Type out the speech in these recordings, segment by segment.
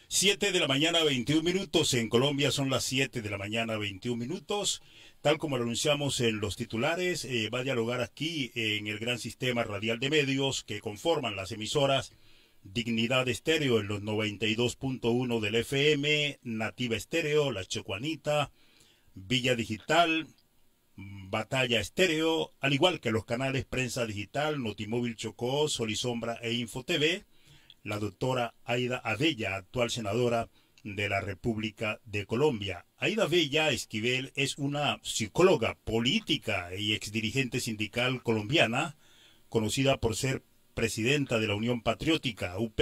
7 de la mañana, 21 minutos. En Colombia son las 7 de la mañana, 21 minutos. Tal como lo anunciamos en los titulares, va a dialogar aquí en el gran sistema radial de medios que conforman las emisoras Dignidad Estéreo en los 92.1 del FM, Nativa Estéreo, La Chocuanita, Villa Digital, Batalla Estéreo, al igual que los canales Prensa Digital, Notimóvil Chocó, Sol y Sombra e Info TV. La doctora Aida Abella, actual senadora de la República de Colombia. Aida Abella Esquivel es una psicóloga política y exdirigente sindical colombiana, conocida por ser presidenta de la Unión Patriótica, UP,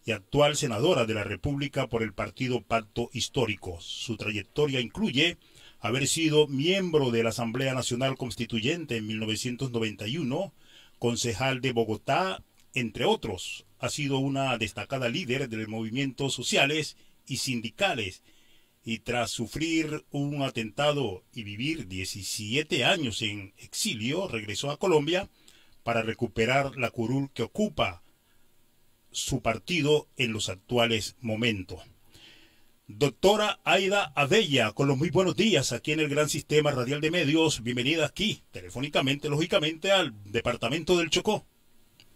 y actual senadora de la República por el partido Pacto Histórico. Su trayectoria incluye haber sido miembro de la Asamblea Nacional Constituyente en 1991, concejal de Bogotá, entre otros. Ha sido una destacada líder de movimientos sociales y sindicales, y tras sufrir un atentado y vivir 17 años en exilio, regresó a Colombia para recuperar la curul que ocupa su partido en los actuales momentos. Doctora Aida Abella, con los muy buenos días aquí en el gran sistema radial de medios. Bienvenida aquí, telefónicamente, lógicamente, al departamento del Chocó.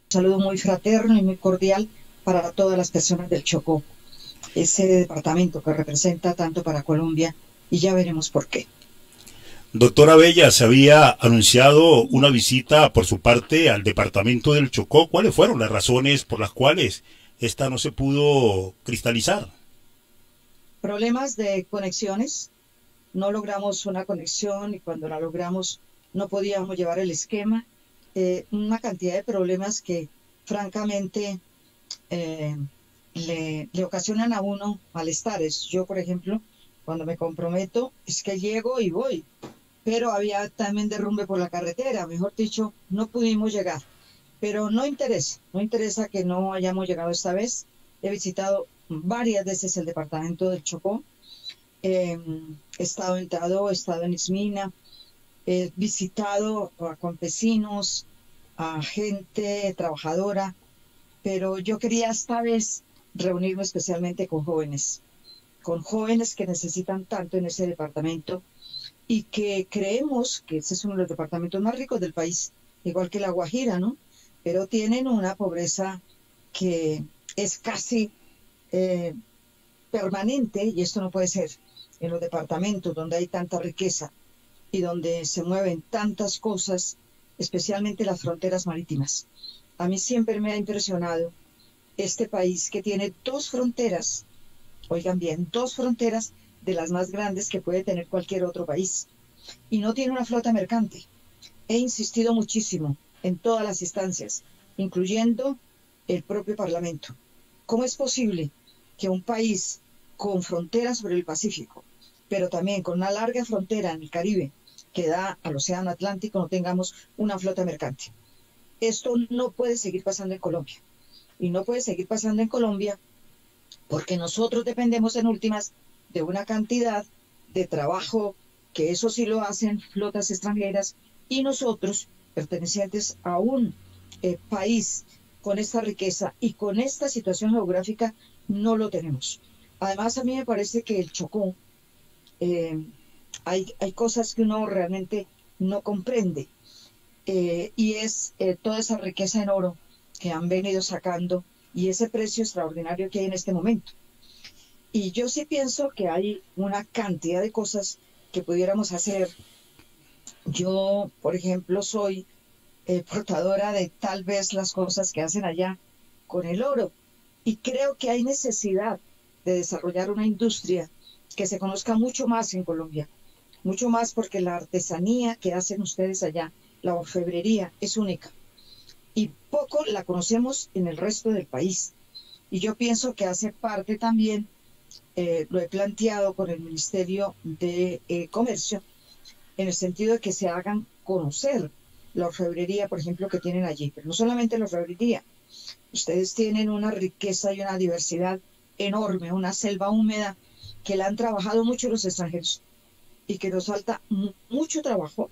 Saludo muy fraterno y muy cordial para todas las personas del Chocó, ese departamento que representa tanto para Colombia, y ya veremos por qué. Doctora Abella, se había anunciado una visita por su parte al departamento del Chocó. ¿Cuáles fueron las razones por las cuales esta no se pudo cristalizar? Problemas de conexiones, no logramos una conexión y cuando la logramos no podíamos llevar el esquema. Una cantidad de problemas que francamente le ocasionan a uno malestares. Yo, por ejemplo, cuando me comprometo es que llego y voy, pero había también derrumbe por la carretera, mejor dicho, no pudimos llegar. Pero no interesa que no hayamos llegado esta vez. He visitado varias veces el departamento del Chocó, he estado en Tadó, he estado en Ismina, he visitado a campesinos, a gente trabajadora, pero yo quería esta vez reunirme especialmente con jóvenes que necesitan tanto en ese departamento y que creemos que ese es uno de los departamentos más ricos del país, igual que La Guajira, ¿no? Pero tienen una pobreza que es casi permanente, y esto no puede ser en los departamentos donde hay tanta riqueza y donde se mueven tantas cosas, especialmente las fronteras marítimas. A mí siempre me ha impresionado este país que tiene dos fronteras, oigan bien, dos fronteras de las más grandes que puede tener cualquier otro país, y no tiene una flota mercante. He insistido muchísimo en todas las instancias, incluyendo el propio Parlamento. ¿Cómo es posible que un país con fronteras sobre el Pacífico, pero también con una larga frontera en el Caribe, que da al Océano Atlántico, no tengamos una flota mercante? Esto no puede seguir pasando en Colombia. Y no puede seguir pasando en Colombia porque nosotros dependemos en últimas de una cantidad de trabajo, que eso sí lo hacen flotas extranjeras, y nosotros, pertenecientes a un país con esta riqueza y con esta situación geográfica, no lo tenemos. Además, a mí me parece que el Chocó, hay cosas que uno realmente no comprende, y es toda esa riqueza en oro que han venido sacando y ese precio extraordinario que hay en este momento. Y yo sí pienso que hay una cantidad de cosas que pudiéramos hacer. Yo, por ejemplo, soy portadora de tal vez las cosas que hacen allá con el oro, y creo que hay necesidad de desarrollar una industria que se conozca mucho más en Colombia, mucho más, porque la artesanía que hacen ustedes allá, la orfebrería, es única y poco la conocemos en el resto del país. Y yo pienso que hace parte también, lo he planteado con el Ministerio de Comercio, en el sentido de que se hagan conocer la orfebrería, por ejemplo, que tienen allí. Pero no solamente la orfebrería, ustedes tienen una riqueza y una diversidad enorme, una selva húmeda que la han trabajado mucho los extranjeros y que nos falta mucho trabajo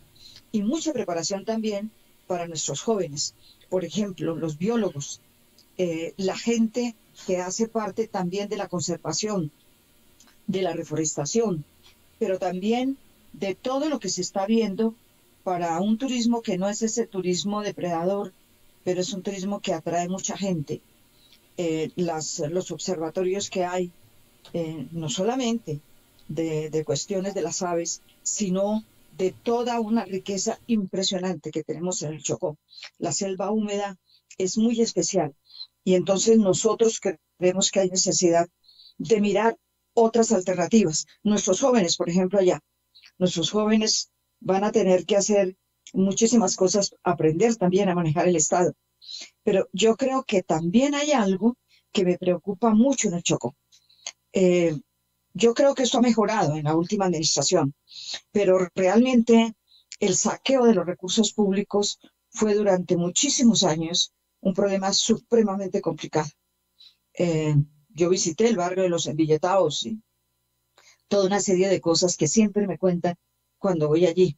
y mucha preparación también para nuestros jóvenes. Por ejemplo, los biólogos, la gente que hace parte también de la conservación, de la reforestación, pero también de todo lo que se está viendo para un turismo que no es ese turismo depredador, pero es un turismo que atrae mucha gente. Los observatorios que hay, no solamente de cuestiones de las aves, sino de toda una riqueza impresionante que tenemos en el Chocó. La selva húmeda es muy especial y entonces nosotros creemos que hay necesidad de mirar otras alternativas. Nuestros jóvenes, por ejemplo, allá, nuestros jóvenes van a tener que hacer muchísimas cosas, aprender también a manejar el Estado. Pero yo creo que también hay algo que me preocupa mucho en el Chocó. Yo creo que esto ha mejorado en la última administración, pero realmente el saqueo de los recursos públicos fue durante muchísimos años un problema supremamente complicado. Yo visité el barrio de los Envilletados y toda una serie de cosas que siempre me cuentan cuando voy allí.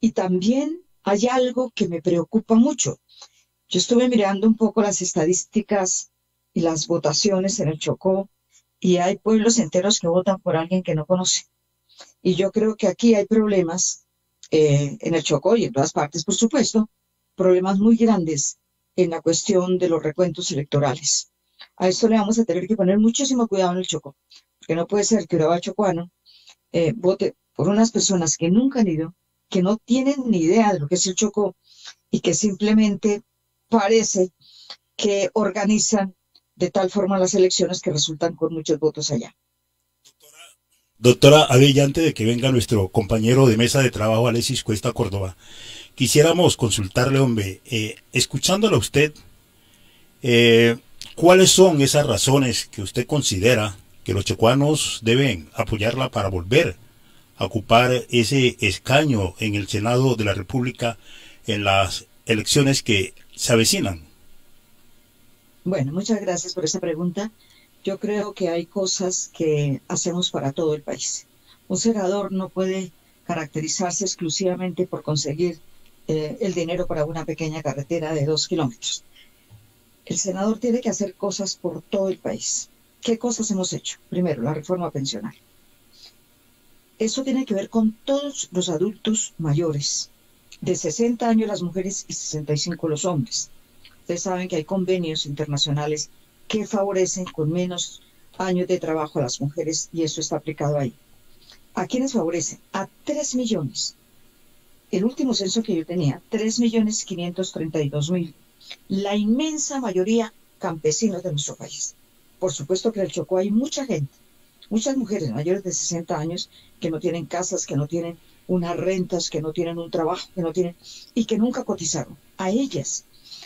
Y también hay algo que me preocupa mucho. Yo estuve mirando un poco las estadísticas y las votaciones en el Chocó y hay pueblos enteros que votan por alguien que no conoce. Y yo creo que aquí hay problemas en el Chocó y en todas partes, por supuesto, problemas muy grandes en la cuestión de los recuentos electorales. A esto le vamos a tener que poner muchísimo cuidado en el Chocó, porque no puede ser que Urabá chocuano vote por unas personas que nunca han ido, que no tienen ni idea de lo que es el Chocó y que simplemente parece que organizan de tal forma las elecciones que resultan con muchos votos allá. Doctora Abella, antes de que venga nuestro compañero de mesa de trabajo, Alexis Cuesta Córdoba, quisiéramos consultarle, hombre, escuchándolo a usted, ¿cuáles son esas razones que usted considera que los chocuanos deben apoyarla para volver a ocupar ese escaño en el Senado de la República en las elecciones que se avecinan? Bueno, muchas gracias por esa pregunta. Yo creo que hay cosas que hacemos para todo el país. Un senador no puede caracterizarse exclusivamente por conseguir el dinero para una pequeña carretera de 2 kilómetros. El senador tiene que hacer cosas por todo el país. ¿Qué cosas hemos hecho? Primero, la reforma pensional. Eso tiene que ver con todos los adultos mayores, de 60 años las mujeres y 65 los hombres. Ustedes saben que hay convenios internacionales que favorecen con menos años de trabajo a las mujeres y eso está aplicado ahí. ¿A quiénes favorecen? A 3 millones. El último censo que yo tenía, 3.532.000. La inmensa mayoría campesinos de nuestro país. Por supuesto que en el Chocó hay mucha gente, muchas mujeres mayores de 60 años que no tienen casas, que no tienen unas rentas, que no tienen un trabajo, que no tienen y que nunca cotizaron. A ellas,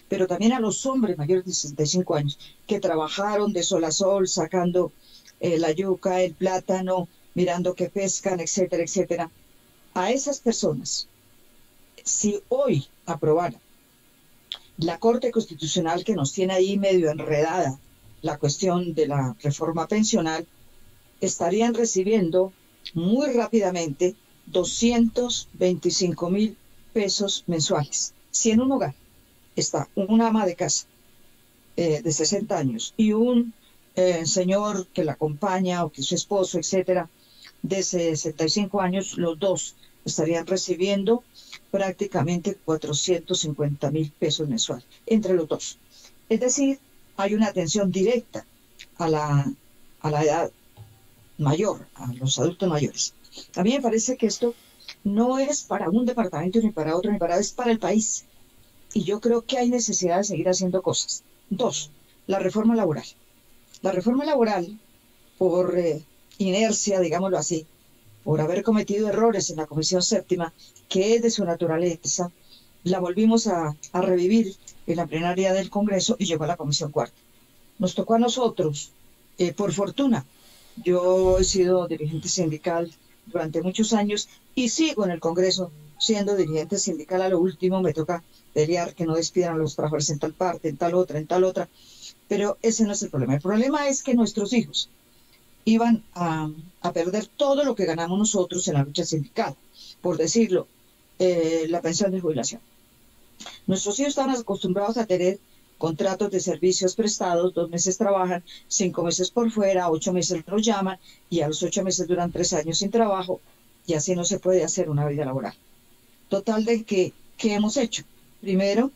pero también a los hombres mayores de 65 años que trabajaron de sol a sol sacando la yuca, el plátano, mirando que pescan, etcétera, etcétera. A esas personas, si hoy aprobara la Corte Constitucional que nos tiene ahí medio enredada la cuestión de la reforma pensional, estarían recibiendo muy rápidamente 225.000 pesos mensuales. Si en un hogar está una ama de casa de 60 años y un señor que la acompaña o que es su esposo, etcétera, de 65 años, los dos estarían recibiendo prácticamente 450.000 pesos mensuales entre los dos. Es decir, hay una atención directa a la edad mayor, a los adultos mayores. A mí me parece que esto no es para un departamento ni para otro, ni para es para el país. Y yo creo que hay necesidad de seguir haciendo cosas. 2, la reforma laboral. La reforma laboral, por inercia, digámoslo así, por haber cometido errores en la Comisión Séptima, que es de su naturaleza, la volvimos a revivir en la plenaria del Congreso y llegó a la Comisión Cuarta. Nos tocó a nosotros, por fortuna. Yo he sido dirigente sindical durante muchos años y sigo en el Congreso siendo dirigente sindical. A lo último me toca pelear que no despidan a los trabajadores en tal parte, en tal otra, pero ese no es el problema. El problema es que nuestros hijos iban a perder todo lo que ganamos nosotros en la lucha sindical, por decirlo, la pensión de jubilación. Nuestros hijos estaban acostumbrados a tener contratos de servicios prestados, 2 meses trabajan, 5 meses por fuera, 8 meses los llaman y a los 8 meses duran 3 años sin trabajo y así no se puede hacer una vida laboral. Total de que, ¿qué hemos hecho? Primero,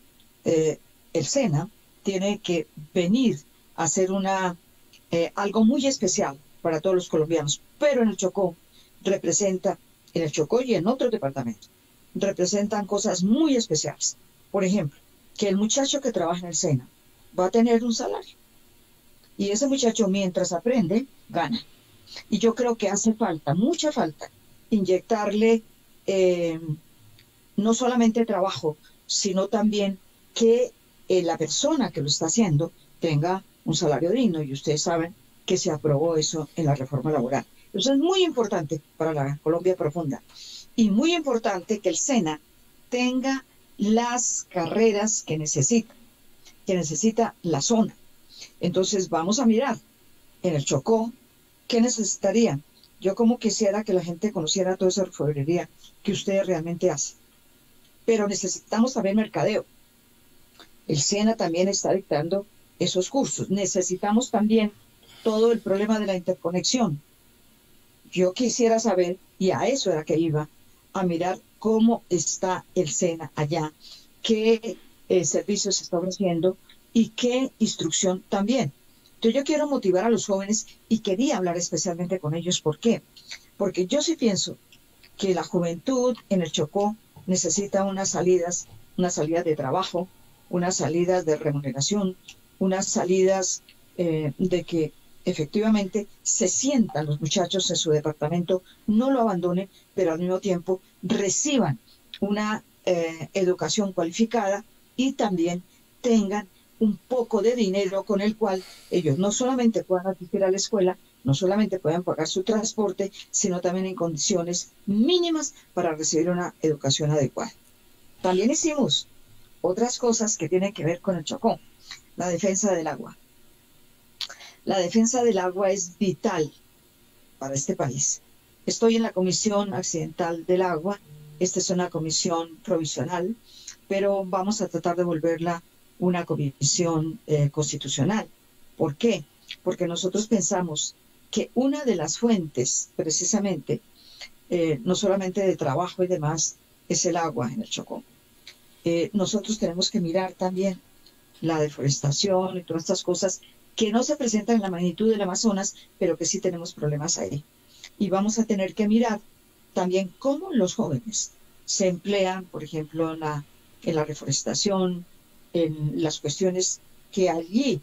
el SENA tiene que venir a hacer algo muy especial para todos los colombianos, pero en el Chocó representa, en el Chocó y en otros departamentos, representan cosas muy especiales. Por ejemplo, que el muchacho que trabaja en el SENA va a tener un salario y ese muchacho mientras aprende, gana. Y yo creo que hace falta, mucha falta, inyectarle no solamente trabajo, sino también que la persona que lo está haciendo tenga un salario digno. Y ustedes saben que se aprobó eso en la reforma laboral. Eso es muy importante para la Colombia profunda. Y muy importante que el SENA tenga las carreras que necesita la zona. Entonces vamos a mirar en el Chocó qué necesitarían. Yo como quisiera que la gente conociera toda esa orfebrería que ustedes realmente hacen. Pero necesitamos también mercadeo. El SENA también está dictando esos cursos. Necesitamos también todo el problema de la interconexión. Yo quisiera saber, y a eso era que iba, a mirar cómo está el SENA allá, qué servicios se está ofreciendo y qué instrucción también. Entonces yo quiero motivar a los jóvenes y quería hablar especialmente con ellos. ¿Por qué? Porque yo sí pienso que la juventud en el Chocó necesita unas salidas de trabajo, unas salidas de remuneración, unas salidas de que efectivamente se sientan los muchachos en su departamento, no lo abandonen, pero al mismo tiempo reciban una educación cualificada y también tengan un poco de dinero con el cual ellos no solamente puedan asistir a la escuela, no solamente puedan pagar su transporte, sino también en condiciones mínimas para recibir una educación adecuada. También hicimos otras cosas que tienen que ver con el Chocó, la defensa del agua. La defensa del agua es vital para este país. Estoy en la Comisión Accidental del Agua. Esta es una comisión provisional, pero vamos a tratar de volverla una comisión constitucional. ¿Por qué? Porque nosotros pensamos que una de las fuentes, precisamente, no solamente de trabajo y demás, es el agua en el Chocó. Nosotros tenemos que mirar también la deforestación y todas estas cosas que no se presentan en la magnitud del Amazonas, pero que sí tenemos problemas ahí. Y vamos a tener que mirar también cómo los jóvenes se emplean, por ejemplo, en la reforestación, en las cuestiones que allí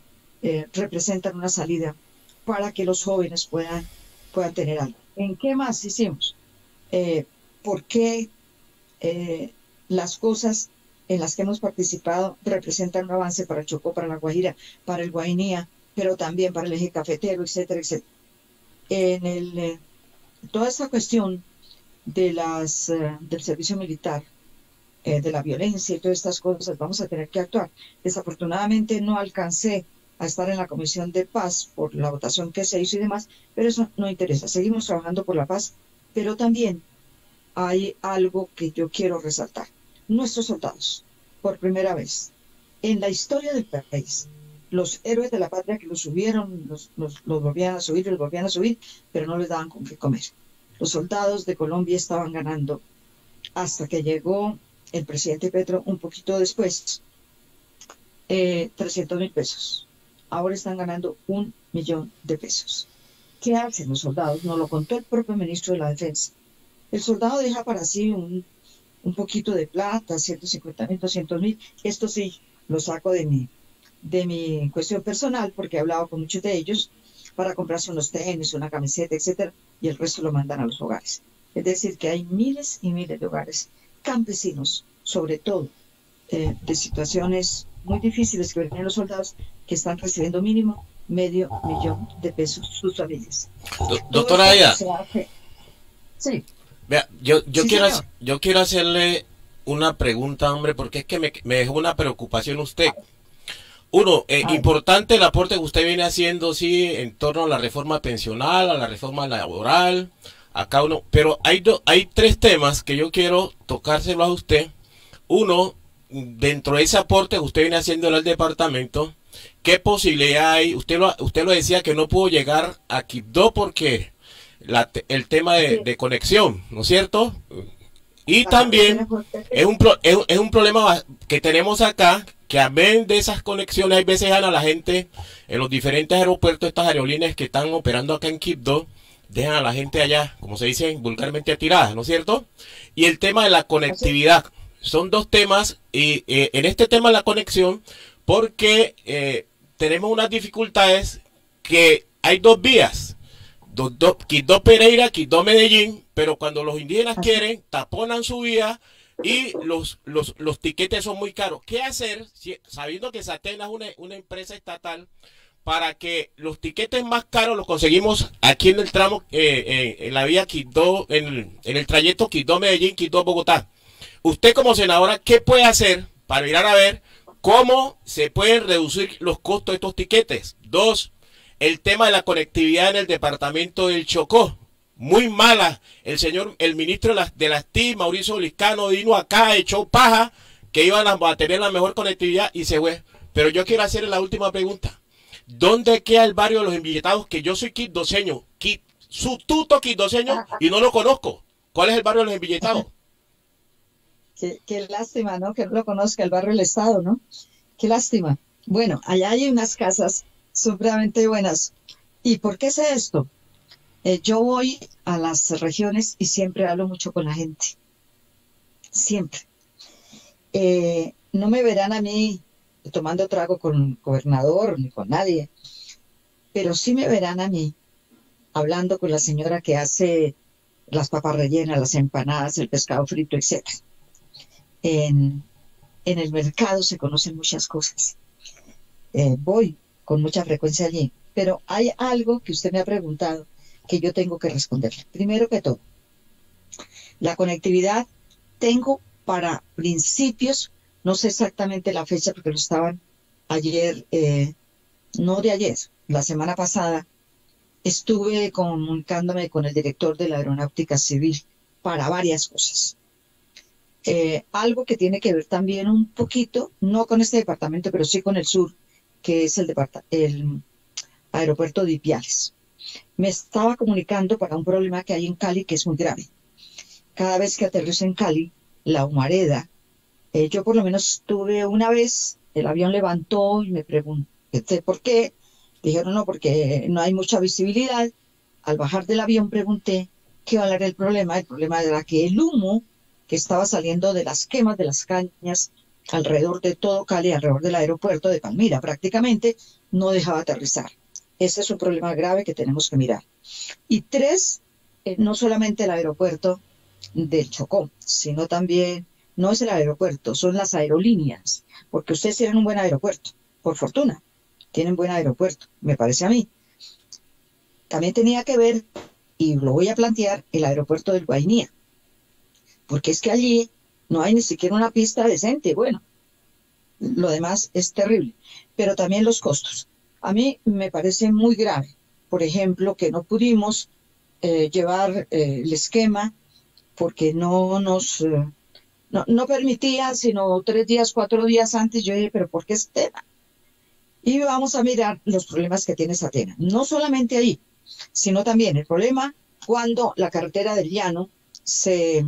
representan una salida para que los jóvenes puedan tener algo. ¿En qué más hicimos? ¿Por qué las cosas en las que hemos participado representan un avance para el Chocó, para la Guajira, para el Guainía, pero también para el eje cafetero, etcétera, etcétera? Toda esta cuestión de del servicio militar, de la violencia y todas estas cosas, vamos a tener que actuar. Desafortunadamente no alcancé a estar en la Comisión de Paz por la votación que se hizo y demás, pero eso no interesa. Seguimos trabajando por la paz, pero también hay algo que yo quiero resaltar. Nuestros soldados, por primera vez en la historia del país, los héroes de la patria que los subieron, los volvían a subir, los volvían a subir, pero no les daban con qué comer. Los soldados de Colombia estaban ganando hasta que llegó el presidente Petro un poquito después, 300.000 pesos. Ahora están ganando 1 millón de pesos. ¿Qué hacen los soldados? Nos lo contó el propio ministro de la Defensa. El soldado deja para sí un poquito de plata, 150.000, 200.000. Esto sí, lo saco de mi cuestión personal, porque he hablado con muchos de ellos, para comprarse unos tenis, una camiseta, etcétera, y el resto lo mandan a los hogares. Es decir, que hay miles y miles de hogares campesinos, sobre todo, de situaciones muy difíciles que viven los soldados, que están recibiendo mínimo $500.000 de pesos sus familias. Doctora Aida, sí. Vea, yo quiero hacerle una pregunta, hombre, porque es que me dejó una preocupación usted. Uno, importante el aporte que usted viene haciendo, sí, en torno a la reforma pensional, a la reforma laboral, a cada uno, pero hay 3 temas que yo quiero tocárselo a usted. Uno, dentro de ese aporte que usted viene haciendo al departamento, ¿qué posibilidad hay? Usted lo decía que no pudo llegar a Quibdó porque el tema de conexión, ¿no es cierto? Y también es un problema que tenemos acá, que a vez de esas conexiones, hay veces a la gente en los diferentes aeropuertos, estas aerolíneas que están operando acá en Quibdó, dejan a la gente allá, como se dice vulgarmente, tirada, ¿no es cierto? Y el tema de la conectividad, son dos temas, y en este tema de la conexión, porque tenemos unas dificultades que hay dos vías, Quibdó Pereira, Quibdó Medellín, pero cuando los indígenas quieren, taponan su vía y los tiquetes son muy caros. ¿Qué hacer sabiendo que Satena es una empresa estatal para que los tiquetes más caros los conseguimos aquí en el tramo, en la vía Quibdó, en el trayecto Quibdó Medellín, Quibdó Bogotá? Usted como senadora, ¿qué puede hacer para mirar a ver cómo se pueden reducir los costos de estos tiquetes? Dos, el tema de la conectividad en el departamento del Chocó, muy mala. El ministro de las TIC, Mauricio Liscano, vino acá, echó paja, que iban a tener la mejor conectividad y se fue. Pero yo quiero hacerle la última pregunta. ¿Dónde queda el barrio de los Envilletados? Que yo soy quibdoseño, su tuto quibdoseño, y no lo conozco. ¿Cuál es el barrio de los Envilletados? Qué lástima, ¿no? Que no lo conozca el barrio del Estado, ¿no? Qué lástima. Bueno, allá hay unas casas supremamente buenas. ¿Y por qué sé esto? Yo voy a las regiones y siempre hablo mucho con la gente. Siempre. No me verán a mí tomando trago con un gobernador ni con nadie, pero sí me verán a mí hablando con la señora que hace las papas rellenas, las empanadas, el pescado frito, etc. En el mercado se conocen muchas cosas. Voy con mucha frecuencia allí, pero hay algo que usted me ha preguntado que yo tengo que responderle. Primero que todo, la conectividad tengo para principios, no sé exactamente la fecha porque lo estaban ayer, no de ayer, la semana pasada, estuve comunicándome con el director de la Aeronáutica Civil para varias cosas. Algo que tiene que ver también un poquito, no con este departamento, pero sí con el sur, que es el aeropuerto de Ipiales. Me estaba comunicando para un problema que hay en Cali que es muy grave. Cada vez que aterrizo en Cali, la humareda, yo por lo menos tuve una vez, el avión levantó y me pregunté por qué. Dijeron no, porque no hay mucha visibilidad. Al bajar del avión pregunté qué era el problema. El problema era que el humo que estaba saliendo de las quemas de las cañas alrededor de todo Cali, alrededor del aeropuerto de Palmira prácticamente, no dejaba aterrizar. Ese es un problema grave que tenemos que mirar. Y tres, no solamente el aeropuerto del Chocó, sino también, no es el aeropuerto, son las aerolíneas, porque ustedes tienen un buen aeropuerto, por fortuna, tienen buen aeropuerto, me parece a mí. También tenía que ver, y lo voy a plantear, el aeropuerto del Guainía, porque es que allí no hay ni siquiera una pista decente. Bueno, lo demás es terrible, pero también los costos. A mí me parece muy grave, por ejemplo, que no pudimos llevar el esquema porque no permitía, sino 3 días, 4 días antes. Yo dije, pero ¿por qué Satena? Y vamos a mirar los problemas que tiene Satena. No solamente ahí, sino también el problema cuando la carretera del llano se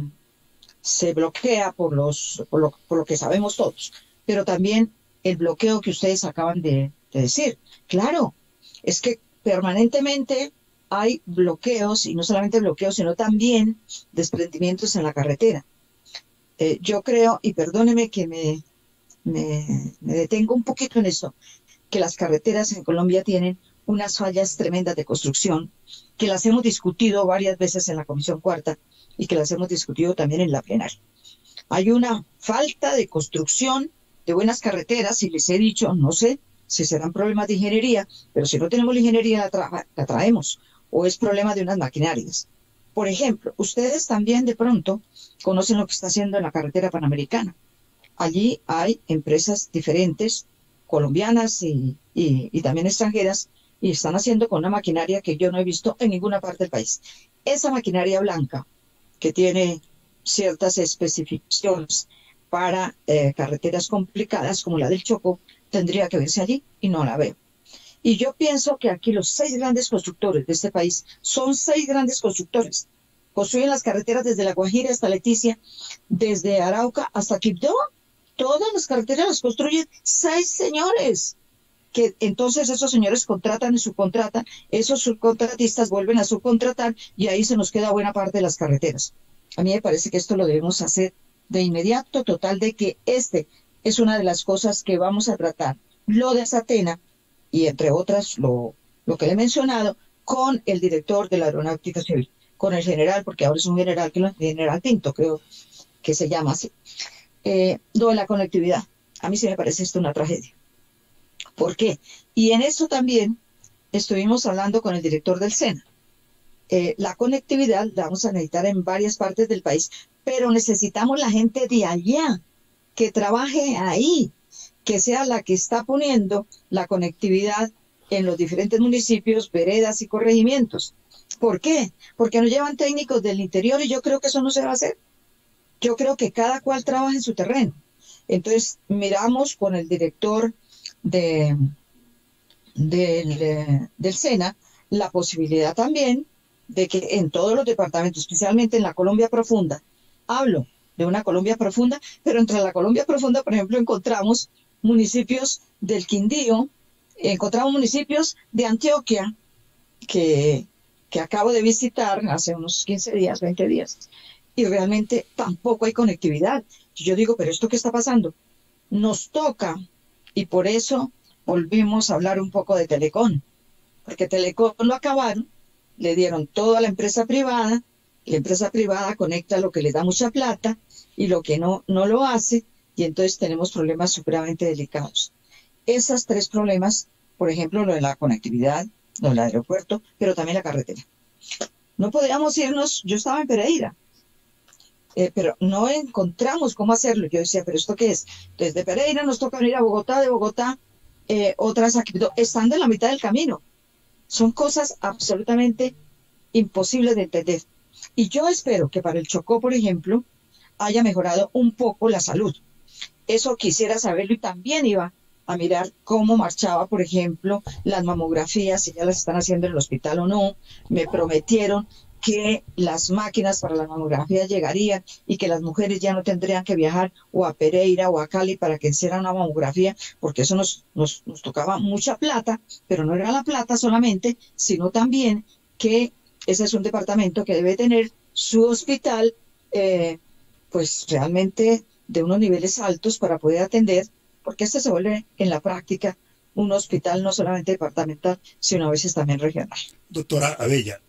bloquea por lo que sabemos todos, pero también el bloqueo que ustedes acaban de decir. Claro, es que permanentemente hay bloqueos, y no solamente bloqueos, sino también desprendimientos en la carretera. Yo creo, y perdóneme que me detengo un poquito en esto, que las carreteras en Colombia tienen unas fallas tremendas de construcción, que las hemos discutido varias veces en la Comisión Cuarta y que las hemos discutido también en la plenaria. Hay una falta de construcción de buenas carreteras, y les he dicho, no sé si serán problemas de ingeniería, pero si no tenemos la ingeniería la traemos, o es problema de unas maquinarias. Por ejemplo, ustedes también de pronto conocen lo que está haciendo en la carretera panamericana. Allí hay empresas diferentes, colombianas y también extranjeras, y están haciendo con una maquinaria que yo no he visto en ninguna parte del país. Esa maquinaria blanca, que tiene ciertas especificaciones, para carreteras complicadas como la del Chocó tendría que verse allí y no la veo. Y yo pienso que aquí los 6 grandes constructores de este país son 6 grandes constructores. Construyen las carreteras desde La Guajira hasta Leticia, desde Arauca hasta Quibdó. Todas las carreteras las construyen 6 señores, que entonces esos señores contratan y subcontratan, esos subcontratistas vuelven a subcontratar y ahí se nos queda buena parte de las carreteras. A mí me parece que esto lo debemos hacer de inmediato, total de que este es una de las cosas que vamos a tratar. Lo de Satena, y entre otras lo que le he mencionado, con el director de la Aeronáutica Civil, con el general, porque ahora es un general, que el general Pinto, creo que se llama así. Lo de la conectividad, a mí sí me parece esto una tragedia. ¿Por qué? Y en eso también estuvimos hablando con el director del SENA. La conectividad la vamos a necesitar en varias partes del país, pero necesitamos la gente de allá, que trabaje ahí, que sea la que está poniendo la conectividad en los diferentes municipios, veredas y corregimientos. ¿Por qué? Porque nos llevan técnicos del interior y yo creo que eso no se va a hacer. Yo creo que cada cual trabaja en su terreno. Entonces, miramos con el director del SENA la posibilidad también de que en todos los departamentos, especialmente en la Colombia Profunda, hablo de una Colombia Profunda, pero entre la Colombia Profunda, por ejemplo, encontramos municipios del Quindío, encontramos municipios de Antioquia, que acabo de visitar hace unos 15 días, 20 días, y realmente tampoco hay conectividad. Yo digo, pero ¿esto qué está pasando? Nos toca, y por eso volvimos a hablar un poco de Telecom, porque Telecom lo acabaron, le dieron todo a la empresa privada conecta lo que le da mucha plata, y lo que no lo hace, y entonces tenemos problemas supremamente delicados. Esos 3 problemas, por ejemplo, lo de la conectividad, lo del aeropuerto, pero también la carretera. No podíamos irnos, yo estaba en Pereira, pero no encontramos cómo hacerlo. Yo decía, ¿pero esto qué es? Desde Pereira nos toca venir a Bogotá, de Bogotá, otras aquí, estando en la mitad del camino. Son cosas absolutamente imposibles de entender. Y yo espero que para el Chocó, por ejemplo, haya mejorado un poco la salud. Eso quisiera saberlo, y también iba a mirar cómo marchaba, por ejemplo, las mamografías, si ya las están haciendo en el hospital o no. Me prometieron que las máquinas para la mamografía llegarían y que las mujeres ya no tendrían que viajar o a Pereira o a Cali para que hicieran una mamografía, porque eso nos tocaba mucha plata, pero no era la plata solamente, sino también que ese es un departamento que debe tener su hospital, pues realmente de unos niveles altos para poder atender, porque este se vuelve en la práctica un hospital no solamente departamental, sino a veces también regional. Doctora Abella,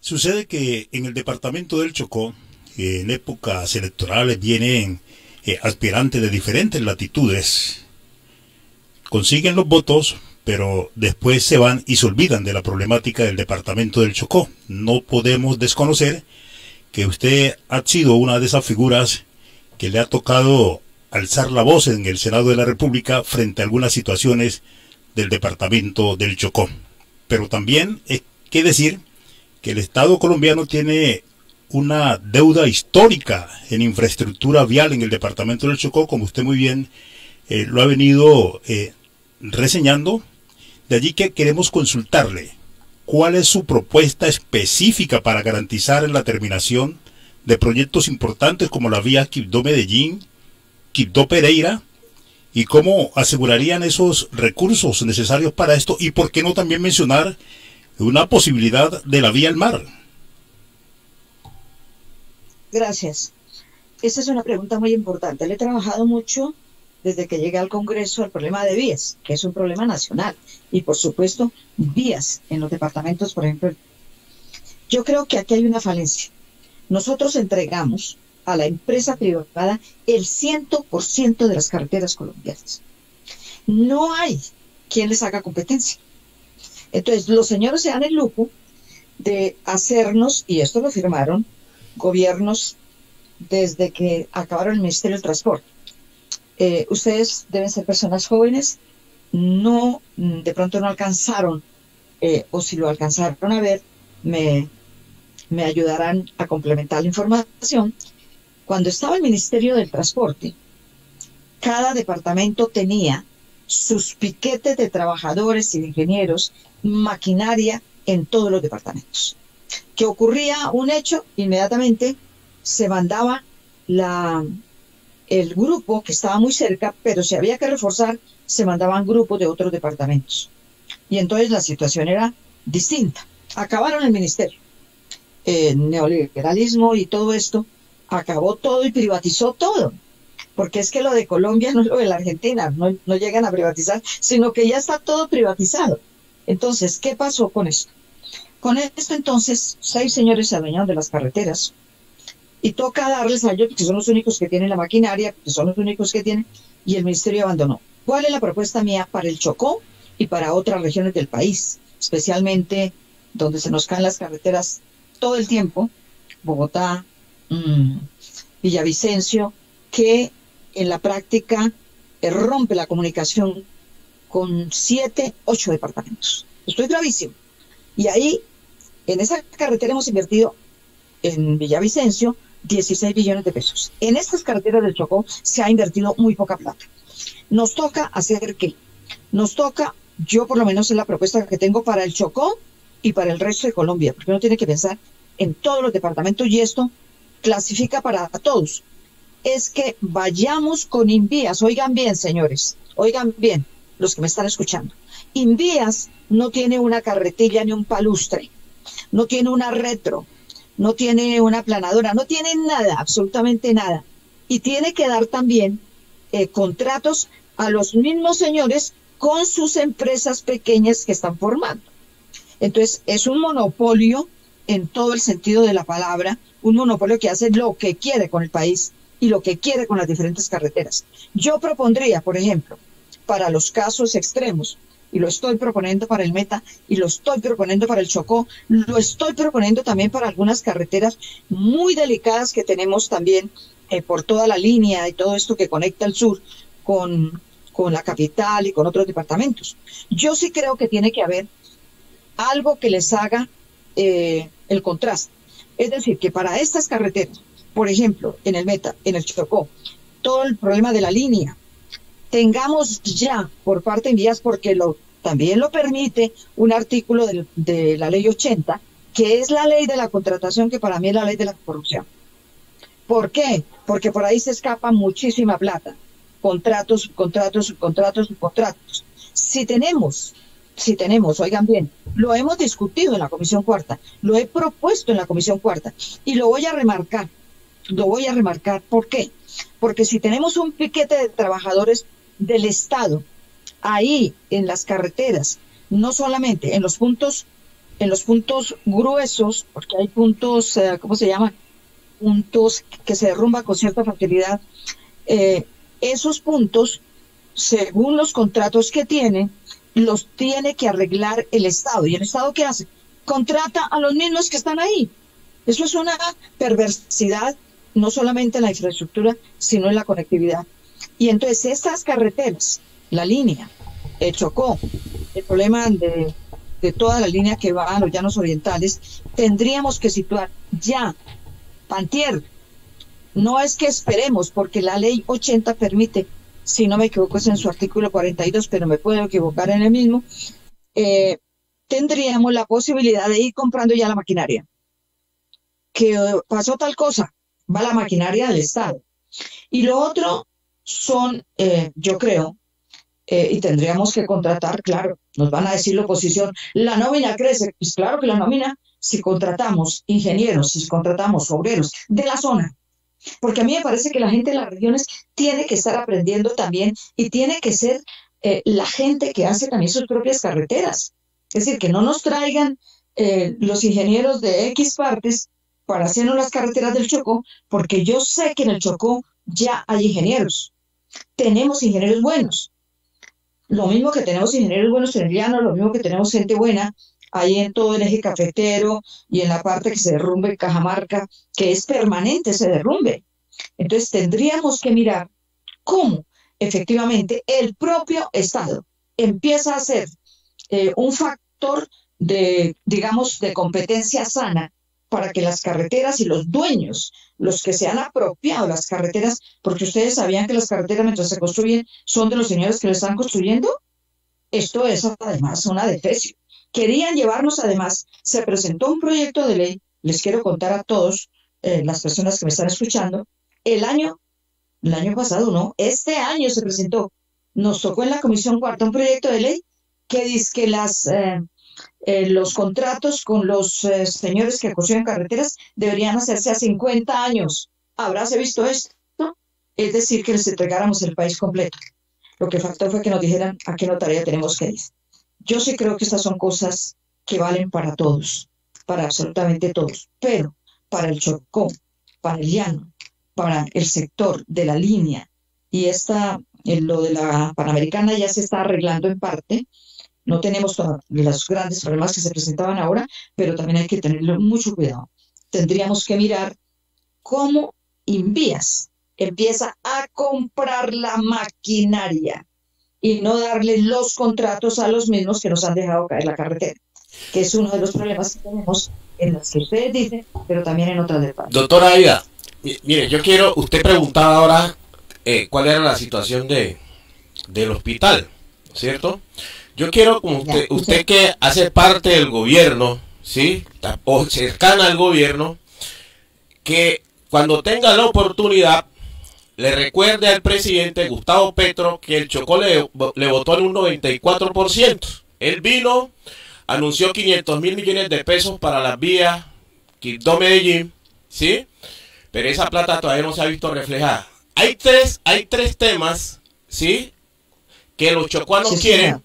sucede que en el departamento del Chocó, en épocas electorales, vienen aspirantes de diferentes latitudes, consiguen los votos, pero después se van y se olvidan de la problemática del departamento del Chocó. No podemos desconocer que usted ha sido una de esas figuras que le ha tocado alzar la voz en el Senado de la República frente a algunas situaciones del departamento del Chocó. Pero también hay que decir que el Estado colombiano tiene una deuda histórica en infraestructura vial en el departamento del Chocó, como usted muy bien lo ha venido reseñando. De allí que queremos consultarle cuál es su propuesta específica para garantizar la terminación de proyectos importantes como la vía Quibdó-Medellín, Quibdó-Pereira, y cómo asegurarían esos recursos necesarios para esto, y por qué no también mencionar una posibilidad de la vía al mar. Gracias. Esa es una pregunta muy importante. Le he trabajado mucho desde que llegué al Congreso el problema de vías, que es un problema nacional, y por supuesto vías en los departamentos, por ejemplo. Yo creo que aquí hay una falencia. Nosotros entregamos a la empresa privada el 100% de las carreteras colombianas. No hay quien les haga competencia. Entonces los señores se dan el lujo de hacernos, y esto lo firmaron gobiernos desde que acabaron el Ministerio del Transporte. Ustedes deben ser personas jóvenes, de pronto no alcanzaron, o si lo alcanzaron a ver, me ayudarán a complementar la información. Cuando estaba el Ministerio del Transporte, cada departamento tenía sus piquetes de trabajadores y de ingenieros, maquinaria en todos los departamentos. Que ocurría un hecho, inmediatamente se mandaba el grupo que estaba muy cerca, pero si había que reforzar, se mandaban grupos de otros departamentos. Y entonces la situación era distinta. Acabaron el ministerio. El neoliberalismo y todo esto acabó todo y privatizó todo. Porque es que lo de Colombia no es lo de la Argentina, no llegan a privatizar, sino que ya está todo privatizado. Entonces, ¿qué pasó con esto? Con esto entonces, 6 señores se adueñaron de las carreteras y toca darles a ellos, porque son los únicos que tienen la maquinaria, porque son los únicos que tienen, y el ministerio abandonó. ¿Cuál es la propuesta mía para el Chocó y para otras regiones del país? Especialmente donde se nos caen las carreteras todo el tiempo, Bogotá, Villavicencio, que en la práctica rompe la comunicación con 7, 8 departamentos. Esto es gravísimo. Y ahí, en esa carretera hemos invertido en Villavicencio 16 billones de pesos. En estas carreteras del Chocó se ha invertido muy poca plata. Nos toca hacer ¿qué? Nos toca, yo por lo menos es la propuesta que tengo para el Chocó y para el resto de Colombia, porque uno tiene que pensar en todos los departamentos y esto clasifica para todos. Es que vayamos con Invías. Oigan bien, señores, oigan bien los que me están escuchando. Invías no tiene una carretilla ni un palustre, no tiene una retro, no tiene una aplanadora, no tiene nada, absolutamente nada. Y tiene que dar también contratos a los mismos señores con sus empresas pequeñas que están formando. Entonces, es un monopolio en todo el sentido de la palabra, un monopolio que hace lo que quiere con el país y lo que quiere con las diferentes carreteras. Yo propondría, por ejemplo, para los casos extremos, y lo estoy proponiendo para el Meta, y lo estoy proponiendo para el Chocó, lo estoy proponiendo también para algunas carreteras muy delicadas que tenemos también por toda la línea y todo esto que conecta el sur con la capital y con otros departamentos. Yo sí creo que tiene que haber algo que les haga el contraste. Es decir, que para estas carreteras, por ejemplo, en el Meta, en el Chocó, todo el problema de la línea, tengamos ya por parte de Vías, porque también lo permite un artículo de la ley 80, que es la ley de la contratación, que para mí es la ley de la corrupción. ¿Por qué? Porque por ahí se escapa muchísima plata. Contratos, subcontratos, subcontratos, subcontratos. Si tenemos, oigan bien, lo hemos discutido en la Comisión Cuarta, lo he propuesto en la Comisión Cuarta, y lo voy a remarcar. ¿Por qué? Porque si tenemos un piquete de trabajadores del Estado ahí en las carreteras, no solamente en los puntos gruesos, porque hay puntos, ¿cómo se llama? Puntos que se derrumban con cierta facilidad. Esos puntos, según los contratos que tienen, los tiene que arreglar el Estado. ¿Y el Estado qué hace? Contrata a los mismos que están ahí. Eso es una perversidad, no solamente en la infraestructura, sino en la conectividad. Y entonces estas carreteras, la línea, el Chocó, el problema de toda la línea que va a los llanos orientales, tendríamos que situar ya, antier. No es que esperemos, porque la ley 80 permite, si no me equivoco es en su artículo 42, pero me puedo equivocar en el mismo, tendríamos la posibilidad de ir comprando ya la maquinaria. Que pasó tal cosa, va la maquinaria del Estado. Y lo otro son, yo creo, y tendríamos que contratar, claro, nos van a decir la oposición, la nómina crece. Pues claro que la nómina, si contratamos ingenieros, si contratamos obreros de la zona, porque a mí me parece que la gente de las regiones tiene que estar aprendiendo también y tiene que ser la gente que hace también sus propias carreteras. Es decir, que no nos traigan los ingenieros de X partes para hacernos las carreteras del Chocó, porque yo sé que en el Chocó ya hay ingenieros. Tenemos ingenieros buenos. Lo mismo que tenemos ingenieros buenos en el llano, lo mismo que tenemos gente buena ahí en todo el eje cafetero y en la parte que se derrumbe en Cajamarca, que es permanente ese derrumbe. Entonces tendríamos que mirar cómo efectivamente el propio Estado empieza a ser un factor de, digamos, de competencia sana para que las carreteras y los dueños, los que se han apropiado las carreteras, porque ustedes sabían que las carreteras mientras se construyen son de los señores que lo están construyendo. Esto es además una defecio. Querían llevarnos además, se presentó un proyecto de ley, les quiero contar a todos las personas que me están escuchando, el año pasado, no, este año se presentó, nos tocó en la Comisión Cuarta un proyecto de ley que dice que los contratos con los señores que construyen carreteras deberían hacerse a 50 años. ¿Habráse visto esto? Es decir, que les entregáramos el país completo. Lo que faltó fue que nos dijeran a qué notaría tenemos que ir. Yo sí creo que estas son cosas que valen para todos, para absolutamente todos, pero para el Chocó, para el llano, para el sector de la línea, y lo de la Panamericana ya se está arreglando en parte. No tenemos los grandes problemas que se presentaban ahora, pero también hay que tenerle mucho cuidado. Tendríamos que mirar cómo Invías empieza a comprar la maquinaria y no darle los contratos a los mismos que nos han dejado caer la carretera, que es uno de los problemas que tenemos en las que ustedes dicen, pero también en otras del país. Doctora Aida, mire, usted preguntaba ahora cuál era la situación del hospital, ¿cierto? Yo quiero, como usted que hace parte del gobierno, ¿sí? O cercana al gobierno, que cuando tenga la oportunidad, le recuerde al presidente Gustavo Petro que el Chocó le votó en un 94%. Él vino, anunció 500.000 millones de pesos para las vías Quibdó-Medellín, ¿sí? Pero esa plata todavía no se ha visto reflejada. Hay tres temas, ¿sí? Que los chocuanos quieren.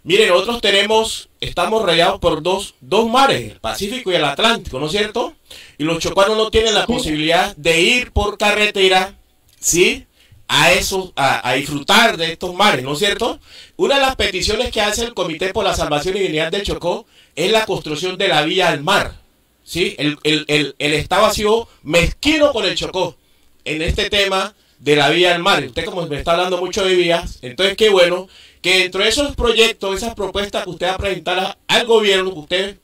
Miren, nosotros estamos rodeados por dos mares, el Pacífico y el Atlántico, ¿no es cierto? Y los chocuanos no tienen la posibilidad de ir por carretera, ¿sí? A disfrutar de estos mares, ¿no es cierto? Una de las peticiones que hace el Comité por la Salvación y Dignidad del Chocó es la construcción de la vía al mar, ¿sí? El Estado ha sido mezquino con el Chocó en este tema de la vía al mar. Usted, como me está hablando mucho de vías, entonces qué bueno que dentro de esos proyectos, esas propuestas que usted va a presentar al gobierno, que usted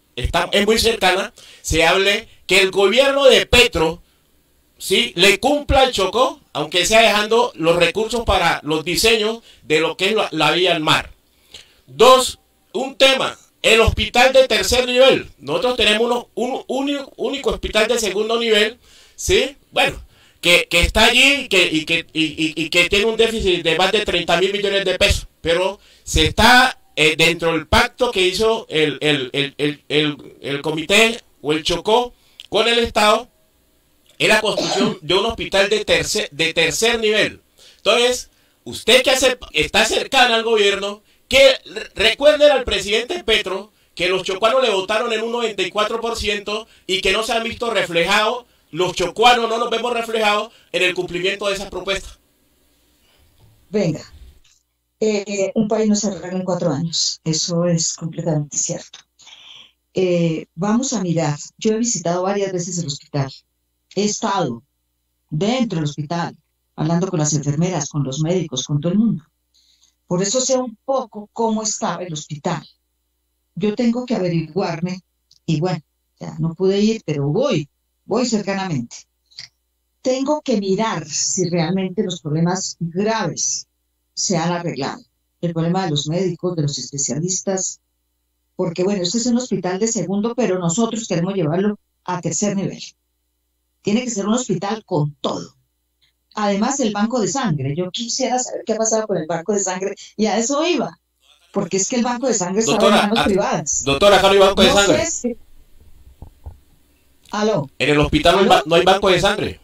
es muy cercana, se hable que el gobierno de Petro, ¿sí?, le cumpla al Chocó, aunque sea dejando los recursos para los diseños de lo que es la vía al mar. Dos, un tema, el hospital de tercer nivel. Nosotros tenemos un único hospital de segundo nivel, ¿sí? Bueno, que está allí y que tiene un déficit de más de 30.000 millones de pesos, pero se está dentro del pacto que hizo el comité o el Chocó con el Estado, en la construcción de un hospital de tercer nivel. Entonces, usted que está cercana al gobierno, que recuerde al presidente Petro que los chocuanos le votaron en un 94% y que no se han visto reflejados. Los chocuanos no nos vemos reflejados en el cumplimiento de esas propuestas. Venga, un país no se arregla en 4 años, eso es completamente cierto. Vamos a mirar, yo he visitado varias veces el hospital, he estado dentro del hospital, hablando con las enfermeras, con los médicos, con todo el mundo. Por eso sé un poco cómo estaba el hospital. Yo tengo que averiguarme, y bueno, ya no pude ir, pero voy cercanamente. Tengo que mirar si realmente los problemas graves se han arreglado. El problema de los médicos, de los especialistas, porque bueno, este es un hospital de segundo, pero nosotros queremos llevarlo a tercer nivel. Tiene que ser un hospital con todo. Además, el banco de sangre. Yo quisiera saber qué ha pasado con el banco de sangre, y a eso iba. Porque es que el banco de sangre está en manos privadas. Doctora, acá no hay banco de sangre. ¿Aló? En el hospital no hay banco de sangre.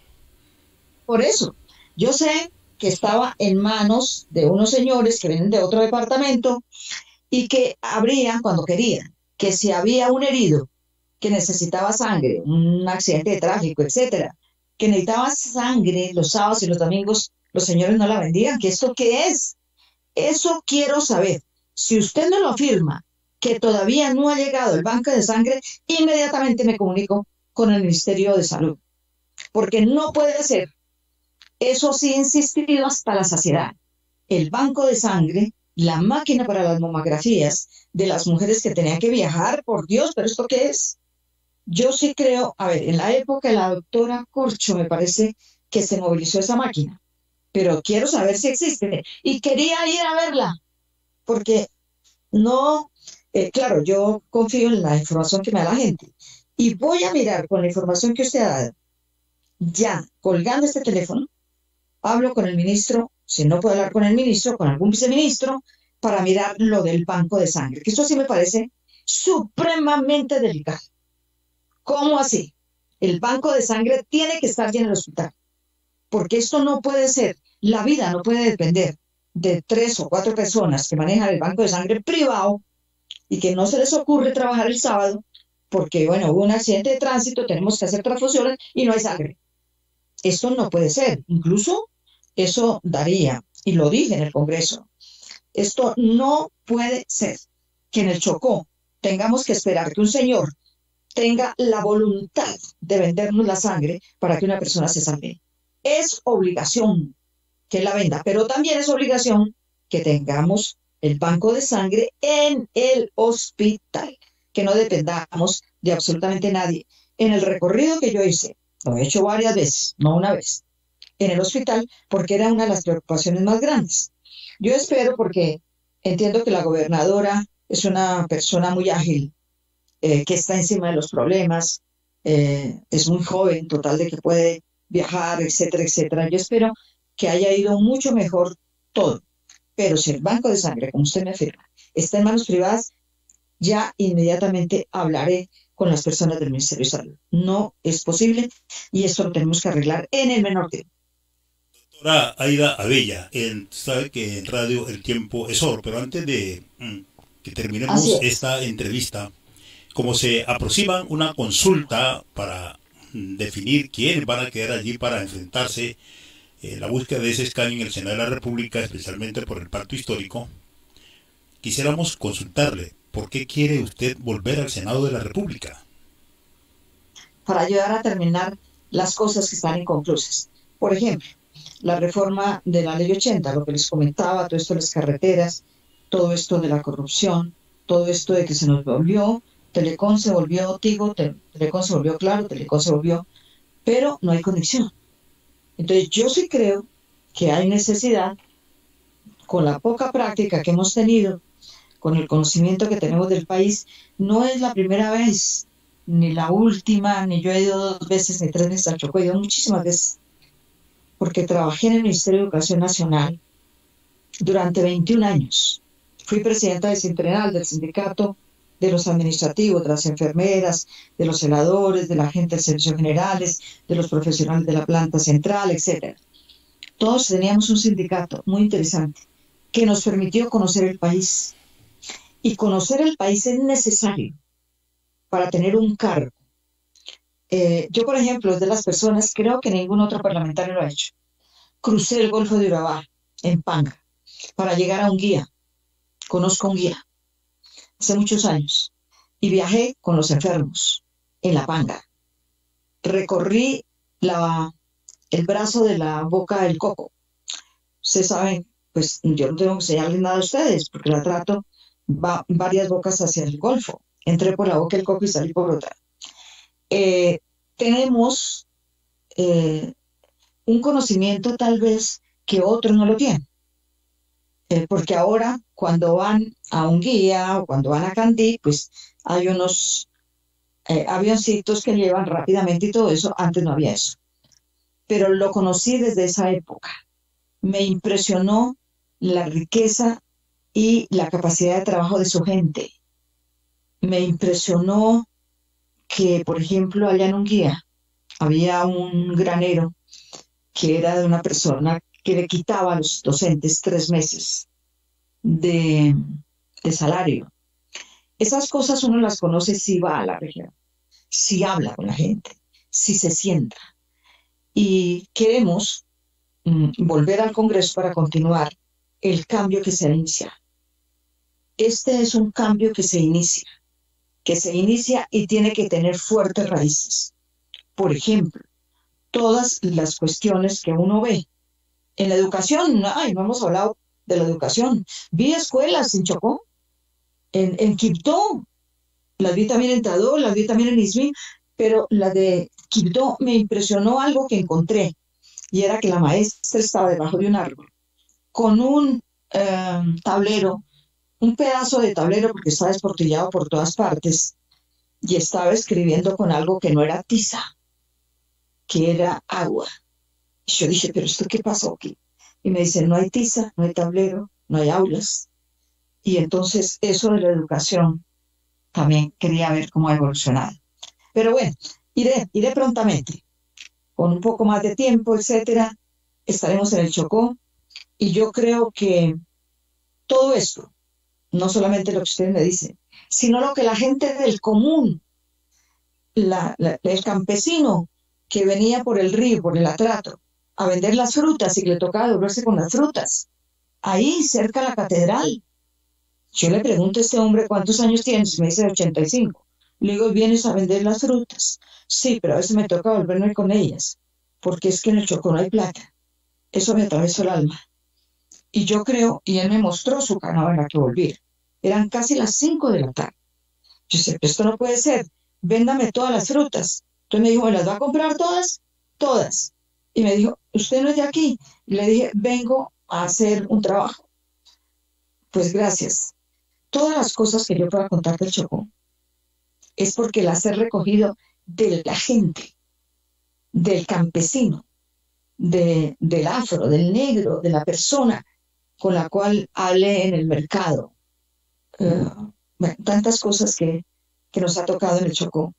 Por eso, yo sé que estaba en manos de unos señores que vienen de otro departamento y que abrían cuando querían, que si había un herido que necesitaba sangre, un accidente de tráfico, etcétera, que necesitaba sangre los sábados y los domingos, los señores no la vendían. ¿Que esto qué es? Eso quiero saber. Si usted no lo afirma, que todavía no ha llegado el banco de sangre, inmediatamente me comunico con el Ministerio de Salud, porque no puede ser. Eso sí he insistido hasta la saciedad. El banco de sangre, la máquina para las mamografías de las mujeres que tenían que viajar, por Dios, ¿pero esto qué es? Yo sí creo, a ver, en la época de la doctora Corcho me parece que se movilizó esa máquina, pero quiero saber si existe. Y quería ir a verla, porque no, claro, yo confío en la información que me da la gente. Y voy a mirar con la información que usted ha dado, ya colgando este teléfono, hablo con el ministro, si no puedo hablar con el ministro, con algún viceministro, para mirar lo del banco de sangre, que esto sí me parece supremamente delicado. ¿Cómo así? El banco de sangre tiene que estar lleno en el hospital, porque esto no puede ser, la vida no puede depender de 3 o 4 personas que manejan el banco de sangre privado y que no se les ocurre trabajar el sábado porque, bueno, hubo un accidente de tránsito, tenemos que hacer transfusiones y no hay sangre. Esto no puede ser. Incluso eso daría, y lo dije en el Congreso, esto no puede ser que en el Chocó tengamos que esperar que un señor tenga la voluntad de vendernos la sangre para que una persona se salve. Es obligación que la venda, pero también es obligación que tengamos el banco de sangre en el hospital, que no dependamos de absolutamente nadie. En el recorrido que yo hice, lo he hecho varias veces, no una vez, en el hospital, porque era una de las preocupaciones más grandes. Yo espero, porque entiendo que la gobernadora es una persona muy ágil, que está encima de los problemas, es muy joven, total de que puede viajar, etcétera, etcétera. Yo espero que haya ido mucho mejor todo. Pero si el banco de sangre, como usted me afirma, está en manos privadas, ya inmediatamente hablaré con las personas del Ministerio de Salud. No es posible y esto lo tenemos que arreglar en el menor tiempo. Doctora Aida Abella, sabe que en radio el tiempo es oro, pero antes de que terminemos esta entrevista, como se aproxima una consulta para definir quiénes van a quedar allí para enfrentarse la búsqueda de ese escaño en el Senado de la República, especialmente por el pacto histórico, quisiéramos consultarle, ¿por qué quiere usted volver al Senado de la República? Para ayudar a terminar las cosas que están inconclusas. Por ejemplo, la reforma de la Ley 80, lo que les comentaba, todo esto de las carreteras, todo esto de la corrupción, todo esto de que se nos volvió, Telecom se volvió Tigo, Telecom se volvió Claro, Telecom se volvió, pero no hay conexión. Entonces yo sí creo que hay necesidad, con la poca práctica que hemos tenido, con el conocimiento que tenemos del país, no es la primera vez, ni la última, ni yo he ido 2 veces, ni 3 veces al Chocó, he ido muchísimas veces, porque trabajé en el Ministerio de Educación Nacional durante 21 años. Fui presidenta del Centenal, del sindicato de los administrativos, de las enfermeras, de los celadores, de la gente de servicios generales, de los profesionales de la planta central, etc. Todos teníamos un sindicato muy interesante que nos permitió conocer el país. Y conocer el país es necesario para tener un cargo. Yo, por ejemplo, es de las personas, creo que ningún otro parlamentario lo ha hecho. Crucé el Golfo de Urabá en Panga para llegar a un guía. Conozco un guía hace muchos años y viajé con los enfermos en La Panga. Recorrí el brazo de la boca del Coco. Ustedes saben, pues yo no tengo que enseñarles nada a ustedes porque la trato varias bocas hacia el Golfo. Entré por la boca del Coco y salí por otra. Tenemos un conocimiento tal vez que otros no lo tienen. Porque ahora cuando van a un guía o cuando van a Candí, pues hay unos avioncitos que llevan rápidamente y todo eso. Antes no había eso. Pero lo conocí desde esa época. Me impresionó la riqueza y la capacidad de trabajo de su gente. Me impresionó que, por ejemplo, allá en un guía había un granero que era de una persona que le quitaba a los docentes 3 meses de salario. Esas cosas uno las conoce si va a la región, si habla con la gente, si se sienta. Y queremos volver al Congreso para continuar el cambio que se inicia. Este es un cambio que se inicia y tiene que tener fuertes raíces. Por ejemplo, todas las cuestiones que uno ve en la educación. No hemos hablado de la educación. Vi escuelas en Chocó, en Quibdó, Las vi también en Tadó, las vi también en Izmir, pero la de Quibdó me impresionó algo que encontré, y era que la maestra estaba debajo de un árbol, con un tablero, un pedazo de tablero, porque estaba esportillado por todas partes, y estaba escribiendo con algo que no era tiza, que era agua. Y yo dije, ¿pero esto qué pasó aquí? Y me dicen, no hay tiza, no hay tablero, no hay aulas. Y entonces eso de la educación también quería ver cómo ha evolucionado. Pero bueno, iré prontamente, con un poco más de tiempo, etcétera. Estaremos en el Chocó, y yo creo que todo esto, no solamente lo que ustedes me dicen, sino lo que la gente del común, el campesino que venía por el río, por el atrato, a vender las frutas y que le tocaba doblarse con las frutas, ahí cerca de la catedral. Yo le pregunto a este hombre cuántos años tienes, me dice 85. Le digo, ¿vienes a vender las frutas? Sí, pero a veces me toca volverme con ellas, porque es que en el Chocó no hay plata. Eso me atravesó el alma. Y yo creo, y él me mostró su canoa en la que volver. Eran casi las 5 de la tarde. Yo dije, esto no puede ser, véndame todas las frutas. Entonces me dijo, ¿me las va a comprar todas? Todas. Y me dijo, ¿usted no es de aquí? Y le dije, vengo a hacer un trabajo. Pues gracias. Todas las cosas que yo pueda contar del Chocó es porque las he recogido de la gente, del campesino, del afro, del negro, de la persona con la cual hablé en el mercado. Bueno, tantas cosas que nos ha tocado en el Chocó.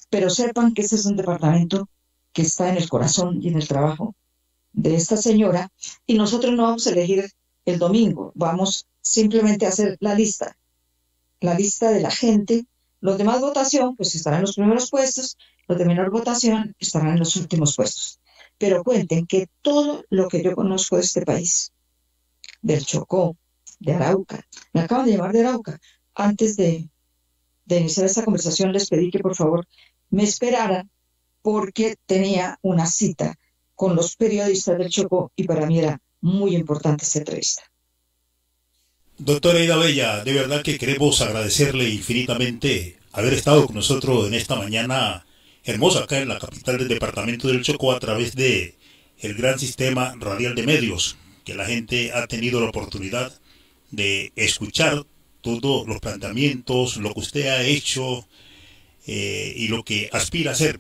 Pero sepan que ese es un departamento que está en el corazón y en el trabajo de esta señora, y nosotros no vamos a elegir el domingo, vamos simplemente a hacer la lista de la gente. Los de más votación pues estarán en los primeros puestos, los de menor votación estarán en los últimos puestos. Pero cuenten que todo lo que yo conozco de este país, del Chocó, de Arauca, me acaban de llamar de Arauca, antes de iniciar esta conversación les pedí que por favor me esperaran, porque tenía una cita con los periodistas del Chocó y para mí era muy importante esta entrevista. Doctora Aida Bella, de verdad que queremos agradecerle infinitamente haber estado con nosotros en esta mañana hermosa acá en la capital del departamento del Chocó a través de el gran sistema radial de medios, que la gente ha tenido la oportunidad de escuchar todos los planteamientos, lo que usted ha hecho y lo que aspira a hacer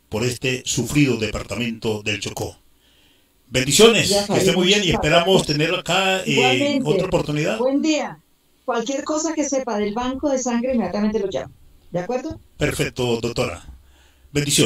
por este sufrido departamento del Chocó. Bendiciones, Ya, que esté muy bien y esperamos gracias. tenerlo acá en Igualmente, otra oportunidad. buen día. Cualquier cosa que sepa del banco de sangre, inmediatamente lo llamo. ¿De acuerdo? Perfecto, doctora. Bendiciones.